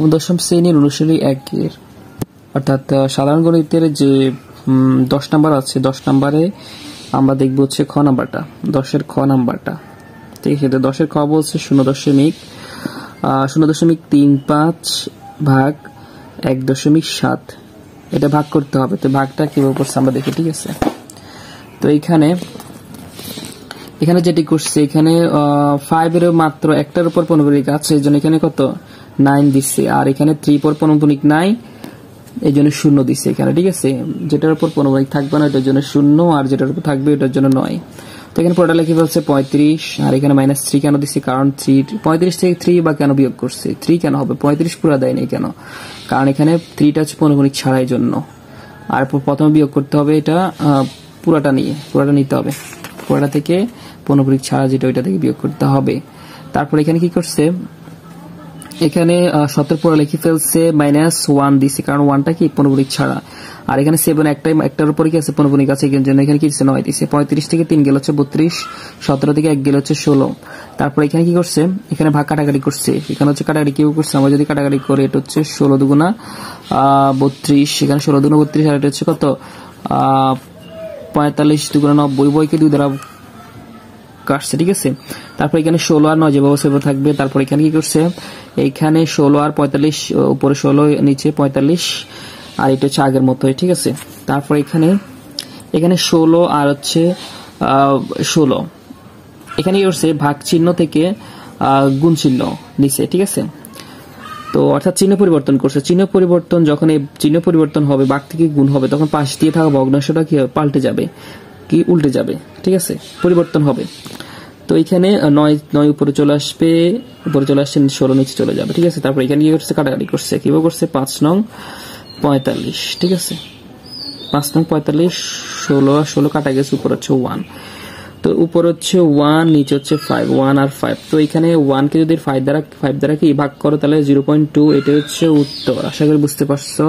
নবম দশম শ্রেণীর অনুশীলনী 1-এর অর্থাৎ সাধারণ গণিতের যে 10 নাম্বার আছে 10 নম্বরে আমরা দেখব হচ্ছে খ নাম্বারটা 10-এর খ নাম্বারটা। ঠিক আছে, 10-এর খ বলছে 0.35 ভাগ 1.7 এটা ভাগ করতে হবে। তো ভাগটা কিভাবে করছে আমরা দেখি। ঠিক আছে, তো এখানে যেটি করছে এখানে 5 এর মাত্র একটার উপর পৌনঃপুনিক আছে, এইজন্য এখানে কত 9 দিচ্ছে, আর এখানে 3 পর পৌনঃপুনিক নাই এইজন্য 0 দিচ্ছে এখানে। ঠিক আছে, যেটার উপর পৌনঃপুনিক থাকবে না এটার জন্য 0, আর যেটার উপর থাকবে এটার জন্য 9। তো এখানে পুরোটা লিখে ফেলছে 35, আর এখানে -3 কেন দিচ্ছে? কারণ 35 থেকে 3 বা কেন বিয়োগ করছে? 3 কেন হবে? 35 পুরো দেয় নাই কেন? কারণ এখানে 3টা হচ্ছে পৌনঃপুনিক ছাড়াই জন্য, আর প্রথমে বিয়োগ করতে হবে এটা পুরোটা নিতে হবে, পুরোটা থেকে পৌনঃপুনিক ছাড়া যেটা ওইটা থেকে বিয়োগ করতে হবে। তারপর এখানে কি করছে? এখানে 17 পুরো লিখে ফেলছে, -1 দিছে, কারণ 1টা কি পৌনঃপুনিক ছাড়া, আর এখানে 7 একটার উপরে কি আছে পৌনঃপুনিক আছে, এর জন্য এখানে কি দিছে 9 দিছে। 35 থেকে 3 গেল হচ্ছে 32, 17 থেকে 1 গেল হচ্ছে 16। তারপর এখানে কি করছে? এখানে ভাগ কাটাকাটি করছে, এখানে হচ্ছে কাটাকাটি কি করছে? আমরা যদি কাটাকাটি করি এটা হচ্ছে 16 দুগুণা 32, এখানে 16 দুগুণা 32, আর এটা হচ্ছে কত 45 দুগুণা 90, বইকে 2 দ্বারা কাটছে। ঠিক আছে, তারপর এখানে 16 আর 9 যেভাবে সেভাবে থাকবে। তারপর এখানে কি করছে? এইখানে 16 আর 45, উপরে 16 নিচে 45, আর এটা হচ্ছে আগের মতোই। ঠিক আছে, তারপর এখানে 16 আর হচ্ছে 16 এখানে কি করছে? ভাগ চিহ্ন থেকে গুণ চিহ্ন নিচে। ঠিক আছে, তো অর্থাৎ চিহ্ন পরিবর্তন করছে। চিহ্ন পরিবর্তন যখন এই চিহ্ন পরিবর্তন হবে, ভাগ থেকে গুণ হবে, তখন পাশ দিয়ে থাকা ভগ্নাংশটা কি পাল্টে যাবে, কি উল্টে যাবে। ঠিক আছে, পরিবর্তন হবে। তো এখানে 9 উপরে চলে আসবে, 16 নিচে চলে যাবে। ঠিক আছে, তারপর এখানে কি করছে? কাটাকাটি করছে। কিভাবে করছে? 5 নং 45। ঠিক আছে, 5 নং 45, 16 আর 16 কাটা গেছে, উপর হচ্ছে 1, তো উপর হচ্ছে 1, নিচে হচ্ছে 5, 1 আর 5। তো এখানে 1 কে যদি 5 দ্বারা কি ভাগ করো তাহলে 0.2, এটা হচ্ছে উত্তর। আশা করি বুঝতে পারছো।